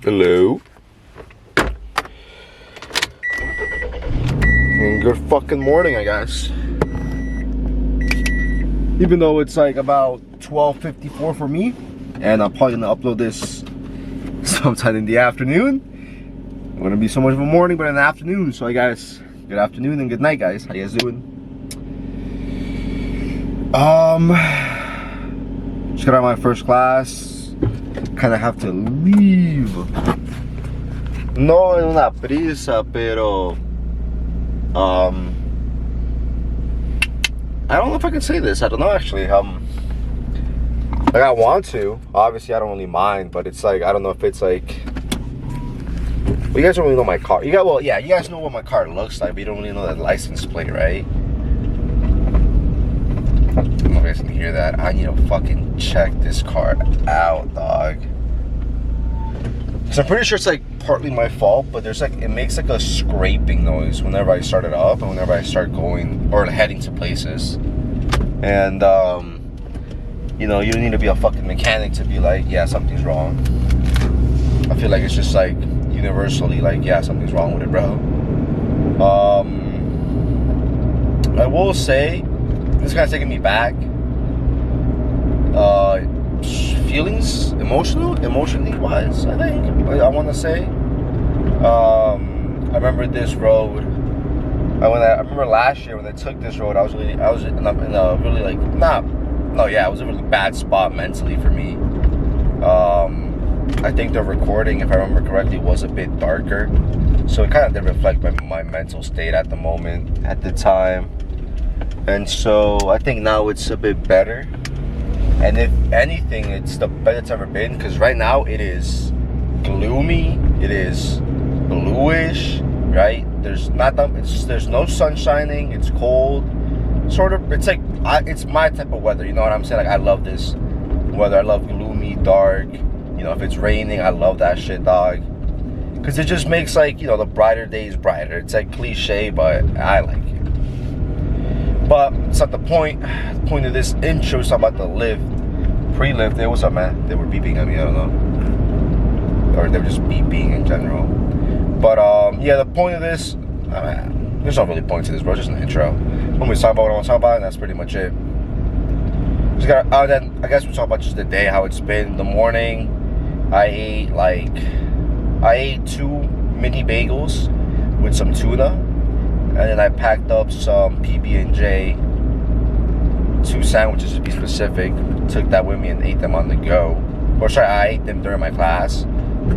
Hello. And good fucking morning, I guess. Even though it's like about 12:54 for me, and I'm probably gonna upload this sometime in the afternoon. It's gonna be so much of a morning, but in the afternoon. So, guys, good afternoon and good night, guys. How you guys doing? Just got out of my first class. Kind of have to leave. No en una prisa, pero I don't know if I can say this. I don't know actually. Like I want to. Obviously, I don't really mind, but it's like I don't know if it's like. Well, you guys don't really know my car. You guys know what my car looks like, but you don't really know that license plate, right? I don't know if you guys can hear that. I need to fucking check this car out, dog. So I'm pretty sure it's like partly my fault, but there's like, it makes like a scraping noise whenever I start it up and whenever I start going or heading to places. And, you know, you don't need to be a fucking mechanic to be like, yeah, something's wrong. I feel like it's just like universally like, yeah, something's wrong with it, bro. I will say, this is kind of taking me back. Feelings, emotionally wise, I think. I want to say. I remember this road. I remember last year when I took this road. I was in a really like it was a really bad spot mentally for me. I think the recording, if I remember correctly, was a bit darker, so it kind of did reflect my mental state at the moment, at the time. And so I think now it's a bit better. And if anything, it's the best it's ever been, because right now it is gloomy, it is bluish, right? There's no sun shining, it's cold. Sort of, it's like, it's my type of weather, you know what I'm saying? Like, I love this weather. I love gloomy, dark. You know, if it's raining, I love that shit, dog. Because it just makes, like, you know, the brighter days brighter. It's like cliche, but I like it. But it's not the point. The point of this intro is about the lift. Pre-lift. Hey, what's up, man? They were beeping at me, I don't know. Or they were just beeping in general. But, yeah, the point of this, there's not really point to this, bro. It's just an intro. When we talk about what I want to talk about, and that's pretty much it. Then I guess we'll talk about just the day, how it's been. The morning, I ate 2 mini bagels with some tuna. And then I packed up some PB&J, 2 sandwiches to be specific. Took that with me and ate them on the go. Or sorry, I ate them during my class.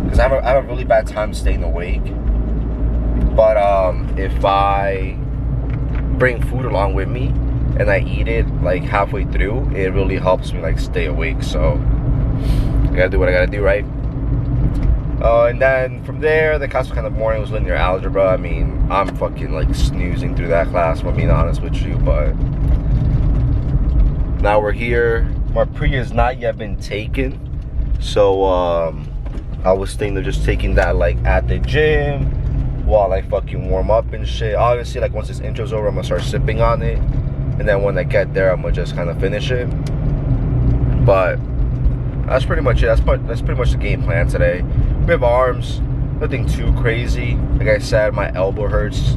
Because I have a really bad time staying awake. But if I bring food along with me and I eat it like halfway through, it really helps me like stay awake. So I gotta do what I gotta do, right? And then from there, the class was kind of boring. It was linear algebra. I mean, I'm fucking like snoozing through that class, if I'm being honest with you. But now we're here. My pre has not yet been taken. So I was thinking of just taking that like at the gym while I fucking warm up and shit. Obviously, like once this intro's over, I'm gonna start sipping on it. And then when I get there, I'm gonna just kind of finish it. But that's pretty much it. That's pretty much the game plan today. We have arms, nothing too crazy. Like I said, my elbow hurts,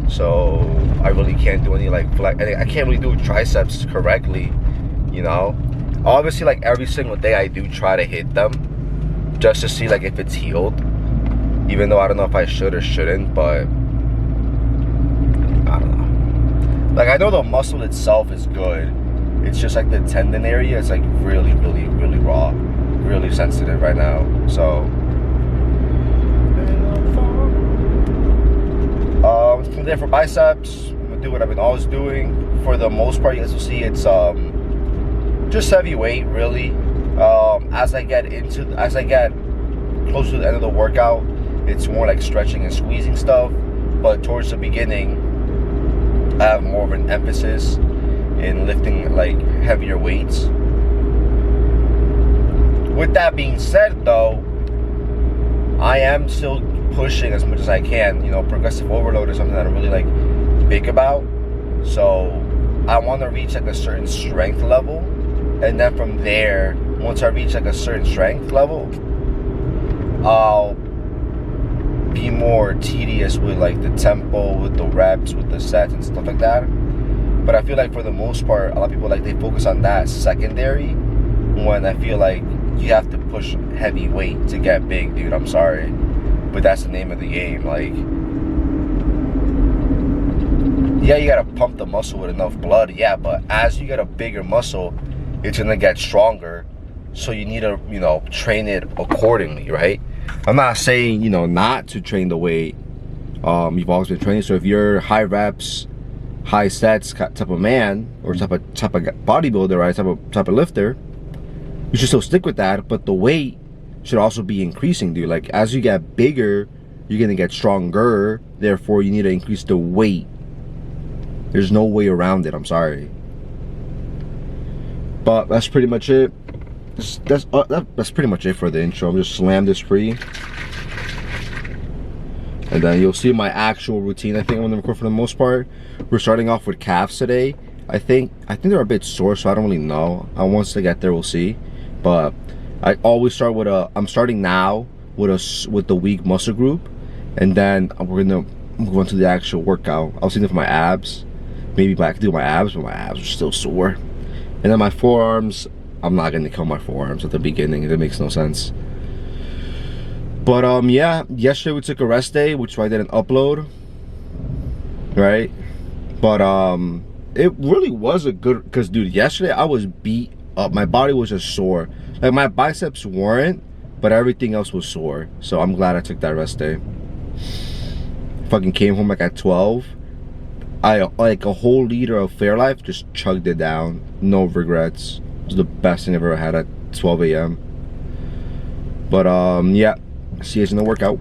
so I really can't do any like I can't really do triceps correctly, you know. Obviously, like every single day, I do try to hit them just to see like if it's healed. Even though I don't know if I should or shouldn't, but I don't know. Like I know the muscle itself is good. It's just like the tendon area is like really, really, really raw, really sensitive right now. So. From there for biceps, I'm gonna do what I've been always doing. For the most part, you guys will see it's just heavy weight, really. As I get closer to the end of the workout, it's more like stretching and squeezing stuff. But towards the beginning, I have more of an emphasis in lifting like heavier weights. With that being said, though, I am still pushing as much as I can. You know, progressive overload is something that I'm really like big about. So I want to reach like a certain strength level, and then from there, once I reach like a certain strength level, I'll be more tedious with like the tempo, with the reps, with the sets and stuff like that. But I feel like for the most part, a lot of people like they focus on that secondary, when I feel like you have to push heavy weight to get big, dude. I'm sorry, but that's the name of the game. Like, yeah, you gotta pump the muscle with enough blood, yeah, but as you get a bigger muscle, it's gonna get stronger, so you need to, you know, train it accordingly, right? I'm not saying, you know, not to train the weight you've always been training. So if you're high reps, high sets type of man, or type of bodybuilder, right, type of lifter, you should still stick with that, but the weight should also be increasing, dude. Like, as you get bigger, you're gonna get stronger, therefore you need to increase the weight. There's no way around it, I'm sorry. But that's pretty much it. That's pretty much it for the intro. I'm just slam this free, and then you'll see my actual routine. I think I'm gonna record for the most part. We're starting off with calves today. I think they're a bit sore, so I don't really know. Once they get there, we'll see. But I always start with I'm starting now with the weak muscle group, and then we're gonna move on to the actual workout. I was thinking for my abs. Maybe I could do my abs, but my abs are still sore. And then my forearms, I'm not gonna kill my forearms at the beginning. It makes no sense. But yeah, yesterday we took a rest day, which I didn't upload, right? But it really was a good, because dude, yesterday I was beat up. My body was just sore. Like, my biceps weren't, but everything else was sore. So I'm glad I took that rest day. Fucking came home like at 12. I like a whole liter of Fairlife, just chugged it down, no regrets. It was the best thing I've ever had at 12 a.m. But yeah, see you guys in the workout.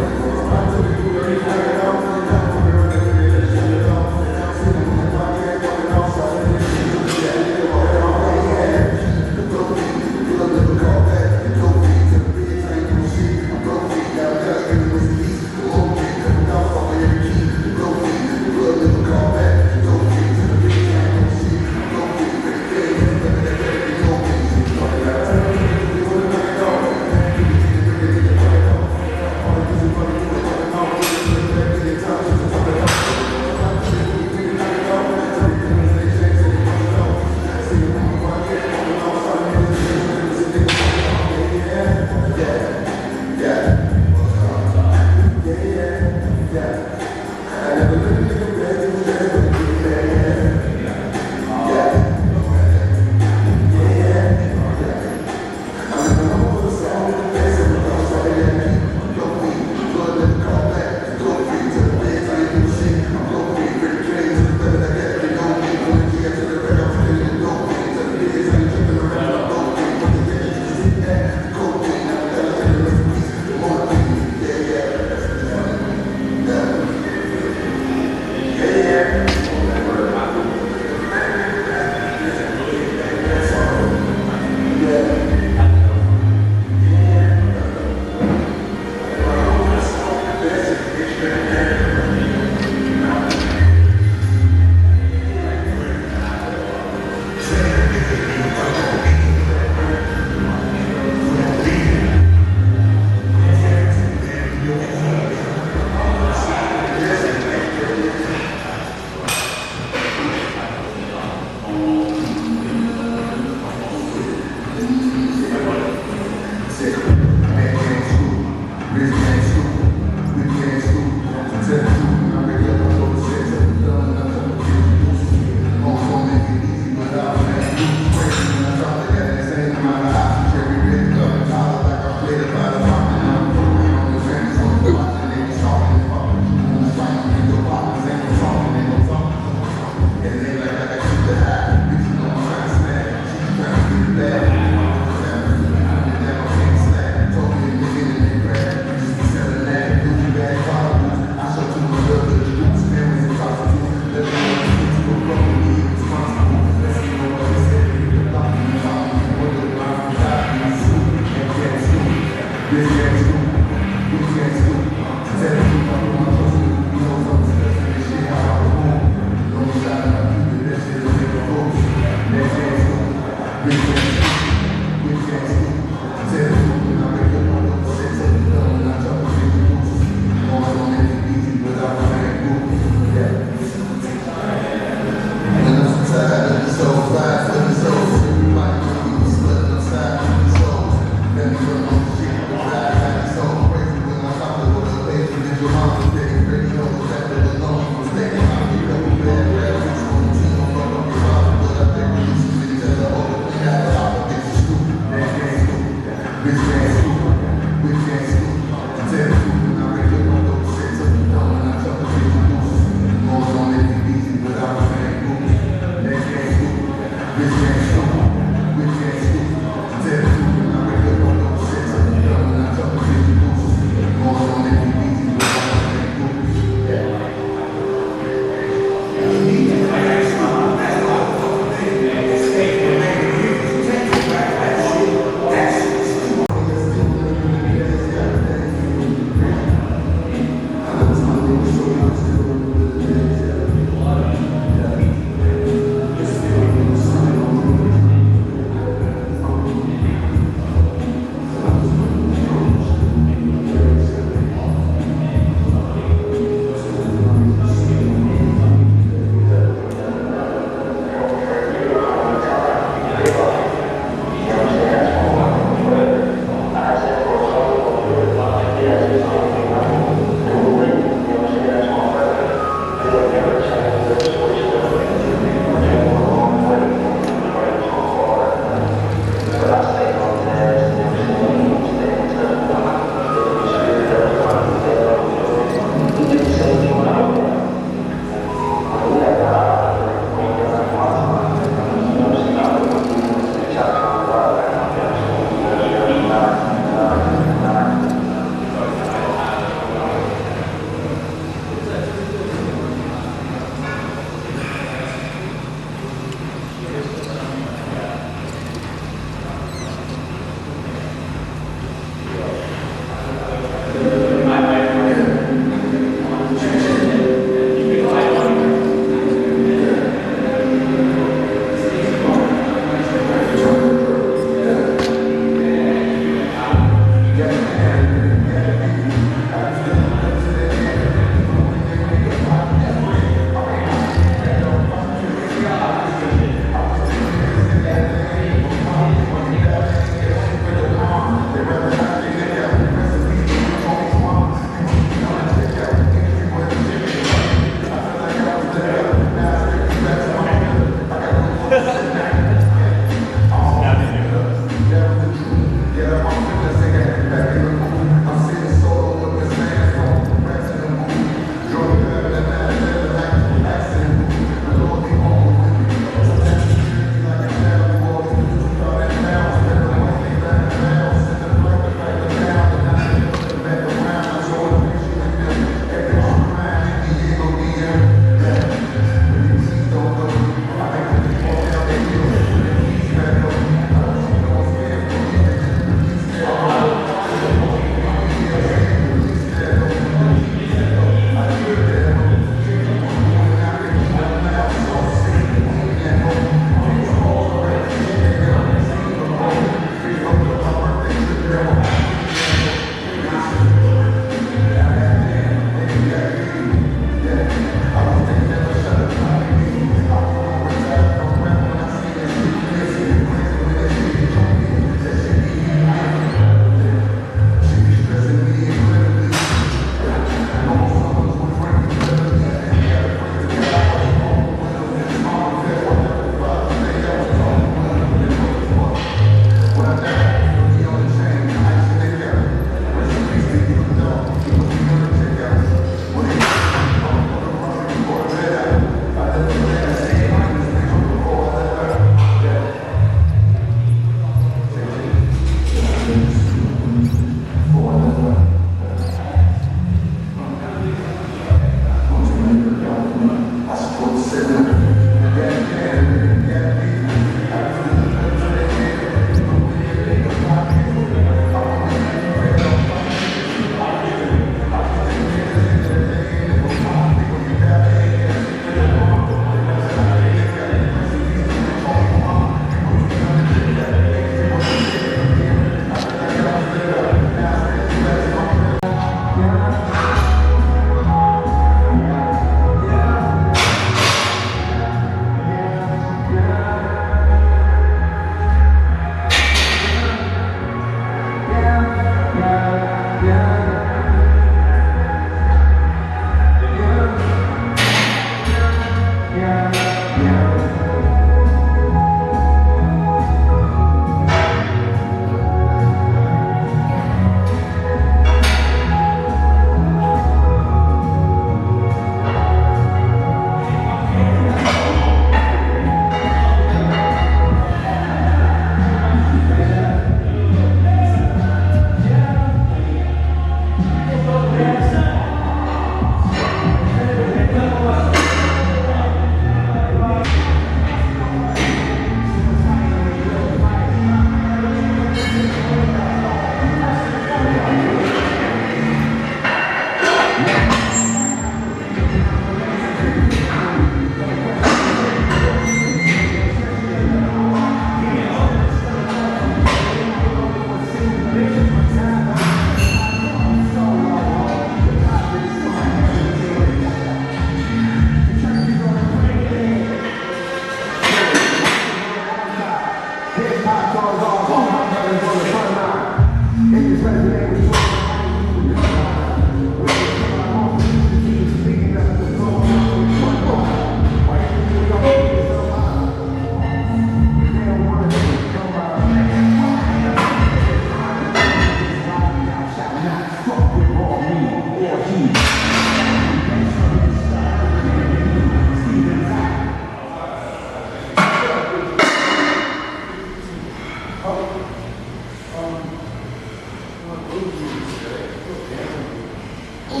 Go.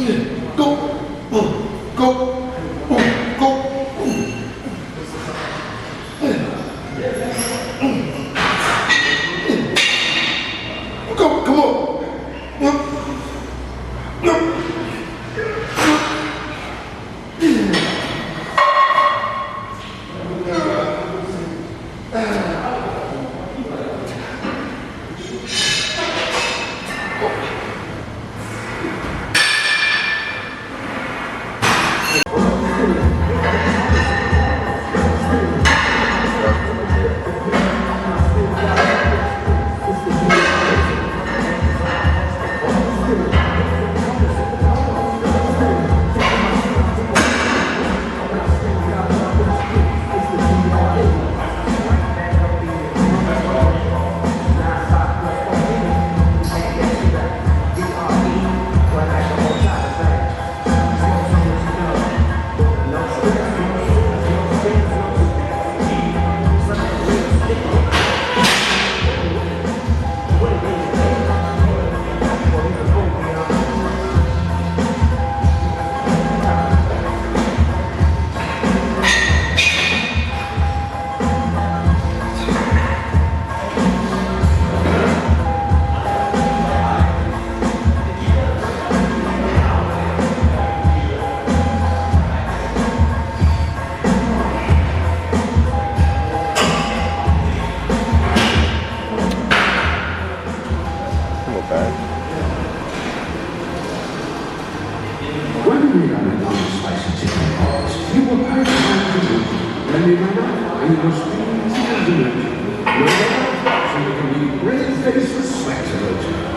Go. Go. Go. Come on.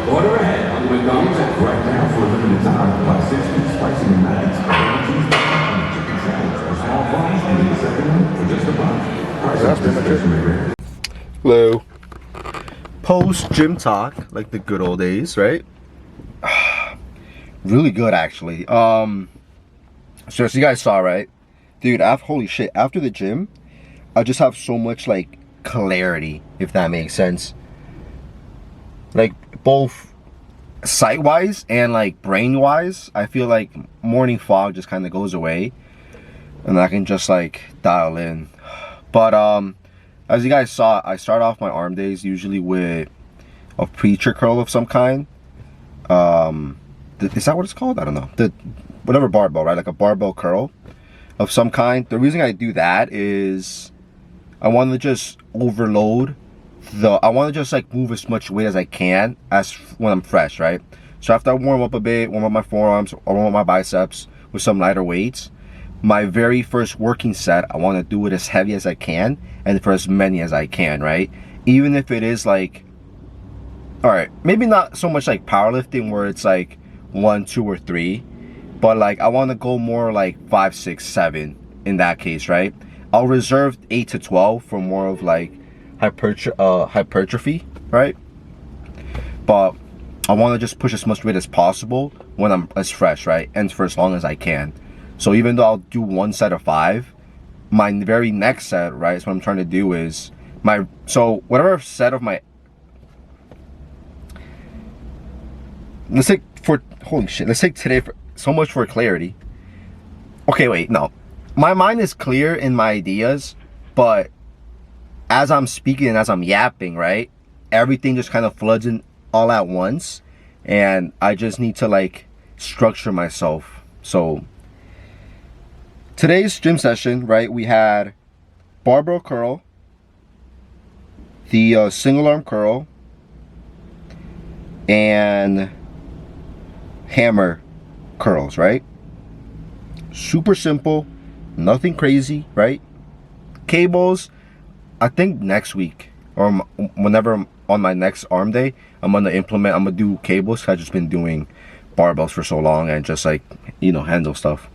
Order ahead on McDonald's app right now for a limited time. Buy 6 piece spicy nuggets, chicken sandwich, or small fries, and the second one for just a buck. Price up this Hello. Post gym talk, like the good old days, right? Really good, actually. So as you guys saw, right, dude? Holy shit! After the gym, I just have so much like clarity, if that makes sense. Like both sight-wise and like brain-wise, I feel like morning fog just kind of goes away, and I can just like dial in. But as you guys saw, I start off my arm days usually with a preacher curl of some kind. Is that what it's called? I don't know. Whatever barbell, right? Like a barbell curl of some kind. The reason I do that is I want to just overload I want to just like move as much weight as I can as when I'm fresh, right? So after I warm up a bit, warm up my forearms, or warm up my biceps with some lighter weights, my very first working set, I want to do it as heavy as I can and for as many as I can, right? Even if it is like, all right, maybe not so much like powerlifting where it's like 1, 2, or 3, but like I want to go more like 5, 6, 7 in that case, right? I'll reserve 8 to 12 for more of like hypertrophy, right? But I want to just push as much weight as possible when I'm as fresh, right? And for as long as I can. So even though I'll do 1 set of 5, my very next set, right, is what I'm trying to do is whatever set of my, let's take today for so much for clarity. Okay, wait, no. My mind is clear in my ideas, but as I'm speaking and as I'm yapping, right, everything just kind of floods in all at once, and I just need to like structure myself. So today's gym session, right, we had barbell curl, the single arm curl, and hammer curls, right? Super simple, nothing crazy, right? Cables, I think next week or whenever I'm on my next arm day, I'm gonna do cables. I've just been doing barbells for so long and just like, you know, handle stuff.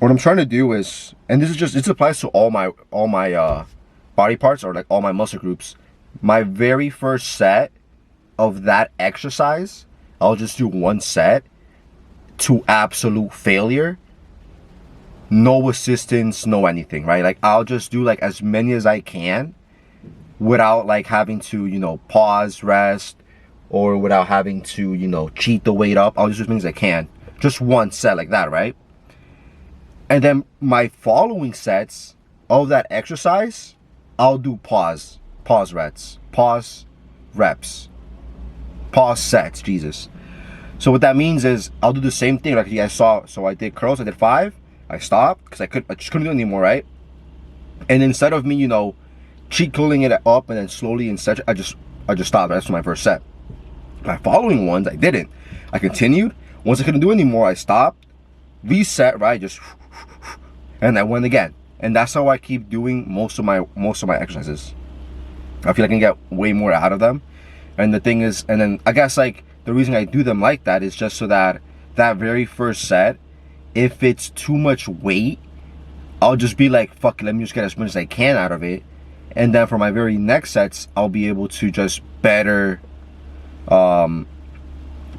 What I'm trying to do is, and this applies to all my body parts or like all my muscle groups. My very first set of that exercise, I'll just do 1 set to absolute failure. No assistance, no anything, right? Like I'll just do like as many as I can without like having to, you know, pause, rest, or without having to, you know, cheat the weight up. I'll just do as many as I can. Just one set like that, right? And then my following sets of that exercise, I'll do pause reps, pause sets, Jesus. So what that means is I'll do the same thing like you guys saw. So I did curls, I did 5, I stopped because I just couldn't do it anymore, right? And instead of me, you know, cheat cooling it up and then slowly and stretch, I just stopped. That's my first set. My following ones, I didn't. I continued. Once I couldn't do it anymore, I stopped, reset, right? Just and I went again. And that's how I keep doing most of my exercises. I feel like I can get way more out of them. And the thing is, and then I guess like the reason I do them like that is just so that that very first set, if it's too much weight, I'll just be like, fuck it, let me just get as much as I can out of it. And then for my very next sets, I'll be able to just better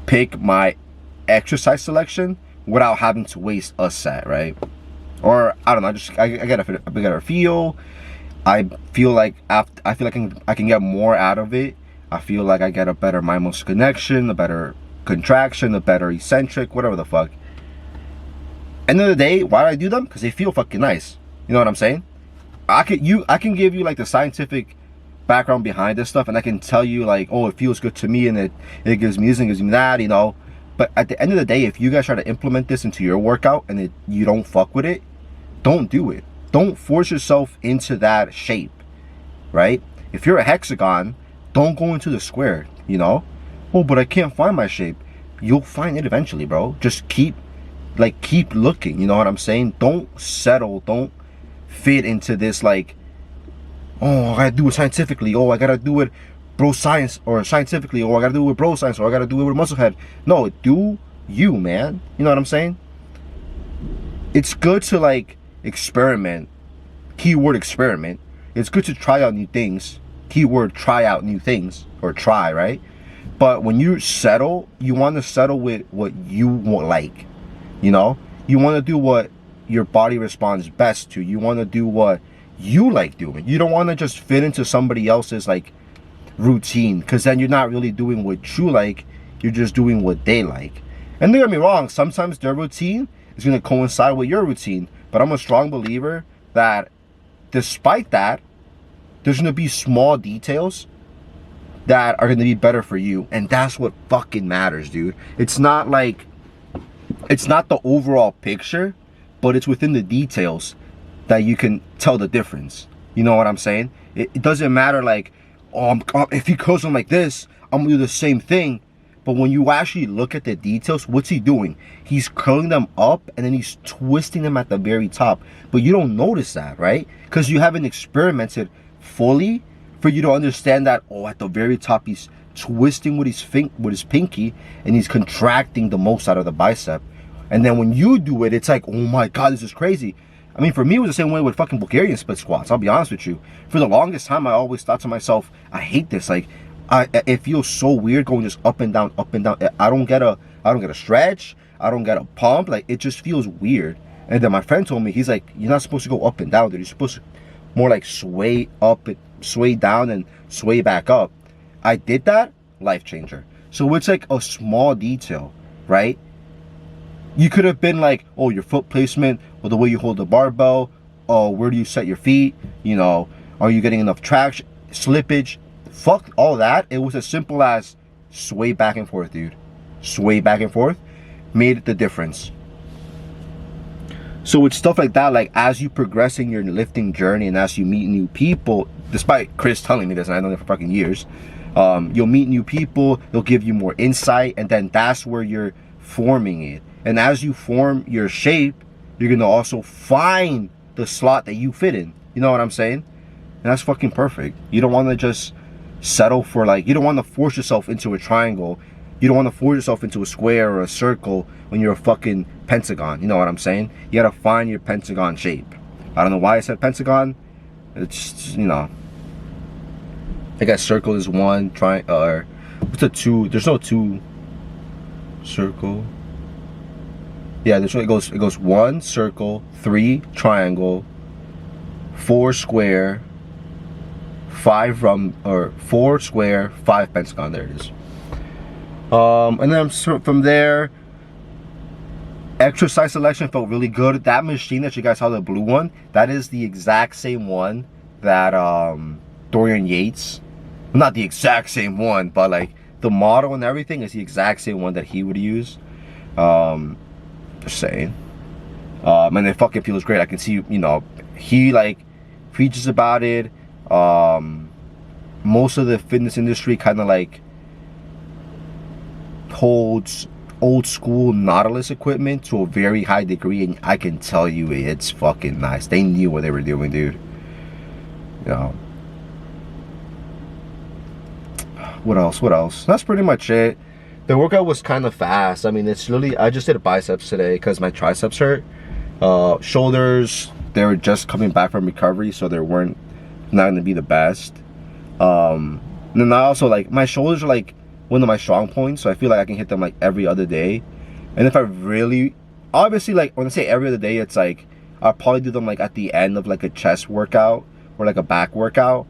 pick my exercise selection without having to waste a set, right? Or I don't know, I get a better feel. I feel like I can get more out of it. I feel like I get a better mind muscle connection, a better contraction, a better eccentric, whatever the fuck. End of the day, why do I do them? Because they feel fucking nice. You know what I'm saying? I can give you like the scientific background behind this stuff, and I can tell you like, oh, it feels good to me, and it gives me this and gives me that, you know. But at the end of the day, if you guys try to implement this into your workout and you don't fuck with it, don't do it. Don't force yourself into that shape, right? If you're a hexagon, don't go into the square, you know? Oh, but I can't find my shape. You'll find it eventually, bro. Just keep looking, you know what I'm saying? Don't settle, don't fit into this like, oh, I gotta do it scientifically, oh, I gotta do it bro science, or scientifically, or I gotta do it with bro science, or I gotta do it with musclehead. No, do you, man. You know what I'm saying? It's good to like experiment, keyword experiment. It's good to try out new things, keyword try out new things, or try, right? But when you settle, you want to settle with what you like, you know? You want to do what your body responds best to. You want to do what you like doing. You don't want to just fit into somebody else's like routine, because then you're not really doing what you like, you're just doing what they like. And don't get me wrong, sometimes their routine is going to coincide with your routine, but I'm a strong believer that despite that, there's going to be small details that are going to be better for you, and that's what fucking matters, dude. It's not the overall picture, but it's within the details that you can tell the difference. You know what I'm saying? It doesn't matter like, oh, if he curls them like this, I'm gonna do the same thing. But when you actually look at the details, what's he doing? He's curling them up and then he's twisting them at the very top. But you don't notice that, right? Because you haven't experimented fully for you to understand that, oh, at the very top he's twisting with his pinky and he's contracting the most out of the bicep. And then when you do it, it's like, oh my God, this is crazy. I mean, for me, it was the same way with fucking Bulgarian split squats. I'll be honest with you. For the longest time, I always thought to myself, I hate this. Like, it feels so weird going just up and down, up and down. I don't get a stretch. I don't get a pump. Like, it just feels weird. And then my friend told me, he's like, you're not supposed to go up and down, dude. You're supposed to more like sway up, sway down, and sway back up. I did that, life changer. So it's like a small detail, right? You could have been like, oh, your foot placement, or the way you hold the barbell, oh, where do you set your feet, you know, are you getting enough traction, slippage, fuck all that. It was as simple as sway back and forth, dude. Sway back and forth made the difference. So with stuff like that, like as you progress in your lifting journey and as you meet new people, despite Chris telling me this, and I know that for fucking years, you'll meet new people, they'll give you more insight, and then that's where you're forming it. And as you form your shape, you're gonna also find the slot that you fit in. You know what I'm saying? And that's fucking perfect. You don't want to just settle for like, you don't want to force yourself into a triangle. You don't want to force yourself into a square or a circle when you're a fucking pentagon. You know what I'm saying? You gotta find your pentagon shape. I don't know why I said pentagon. It's just, you know, I guess circle is one, or what's a two? There's no two. Circle. Yeah, this way it goes 1 circle, 3 triangle, 4 square, 5 4 square, 5 pentagon. There it is. And then from there, exercise selection felt really good. That machine that you guys saw, the blue one, that is the exact same one that Dorian Yates, not the exact same one, but like the model and everything is the exact same one that he would use. Just saying. And it fucking feels great. I can see, you know, he like preaches about it. Most of the fitness industry kind of like holds old school Nautilus equipment to a very high degree, and I can tell you it's fucking nice. They knew what they were doing, dude. You know. What else? That's pretty much it. The workout was kind of fast. I mean, it's really, I just did biceps today because my triceps hurt. Shoulders, they were just coming back from recovery, so they weren't not gonna be the best. And then I also, like, my shoulders are like one of my strong points, so I feel like I can hit them like every other day. And if I really, obviously, like when I say every other day, it's like I'll probably do them like at the end of like a chest workout or like a back workout.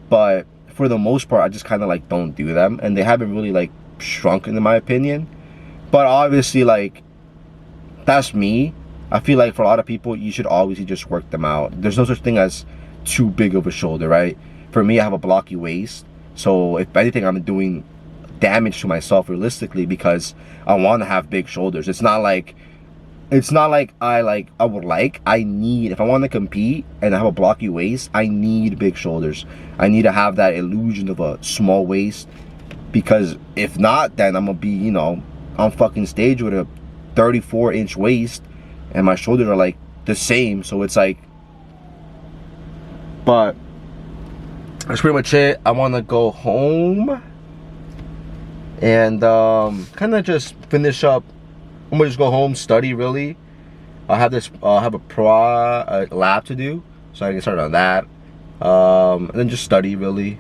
But for the most part, I just kind of like don't do them, and they haven't really like shrunken in my opinion. But obviously, like, that's me. I feel like for a lot of people, you should obviously just work them out. There's no such thing as too big of a shoulder, right? For me, I have a blocky waist, so if anything, I'm doing damage to myself realistically because I want to have big shoulders. It's not like I need, if I want to compete and I have a blocky waist, I need big shoulders. I need to have that illusion of a small waist, because if not, then I'm gonna be, you know, on fucking stage with a 34-inch waist and my shoulders are like the same. So it's like, but that's pretty much it. I want to go home and kind of just finish up. I'm gonna just go home, study really. I have a lab to do, so I can start on that. And then just study really.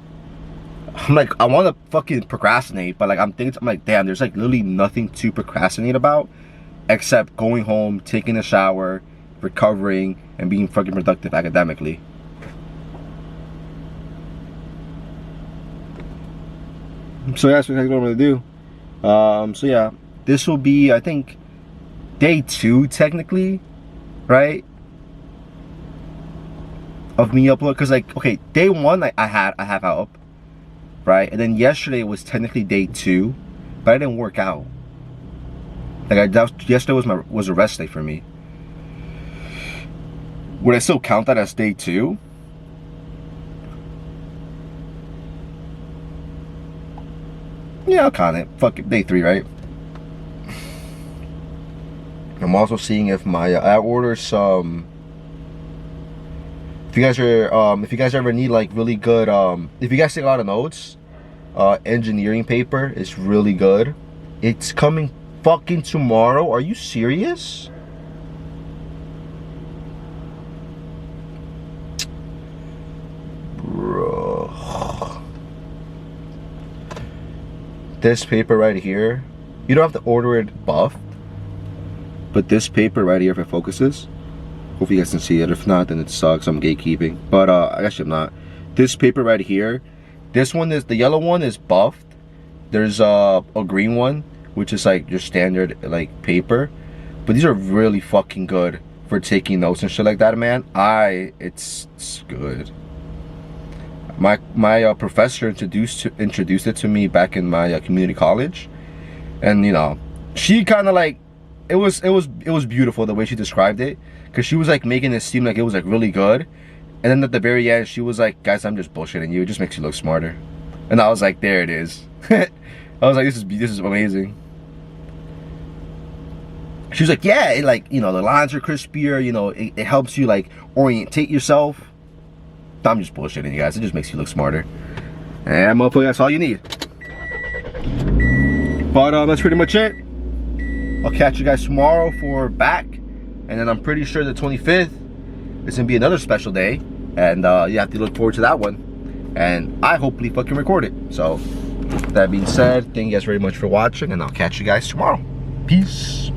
I'm like, I want to fucking procrastinate, but like I'm like, damn, there's like literally nothing to procrastinate about except going home, taking a shower, recovering, and being fucking productive academically. So that's what I'm gonna do. So yeah, this will be, I think, day 2 technically, right, of me upload, because like, okay, day 1 I have up, right, and then yesterday was technically day 2, but I didn't work out. Like yesterday was a rest day for me. Would I still count that as day 2? Yeah, I'll count it. Fuck it, day 3, right? I'm also seeing if my I ordered some. If you guys ever need like really good if you guys take a lot of notes, engineering paper is really good. It's coming fucking tomorrow. Are you serious? Bro. This paper right here, you don't have to order it buffed, but this paper right here, if it focuses, hopefully you guys can see it. If not, then it sucks. I'm gatekeeping, but I guess I'm not. This paper right here, this one is, the yellow one is buffed. There's a green one, which is like your standard like paper, but these are really fucking good for taking notes and shit like that, man. It's good. My professor introduced it to me back in my community college, and you know, she kind of like, it was beautiful the way she described it, because she was like making it seem like it was like really good, and then at the very end she was like, guys, I'm just bullshitting you, it just makes you look smarter. And I was like, there it is. I was like, this is amazing. She was like, yeah, it, like, you know, the lines are crispier, you know, it helps you like orientate yourself. I'm just bullshitting you guys, it just makes you look smarter. And motherfucker, that's all you need. But that's pretty much it. I'll catch you guys tomorrow for back, and then I'm pretty sure the 25th is gonna be another special day, and you have to look forward to that one, and I hopefully fucking record it. So that being said, thank you guys very much for watching, and I'll catch you guys tomorrow. Peace.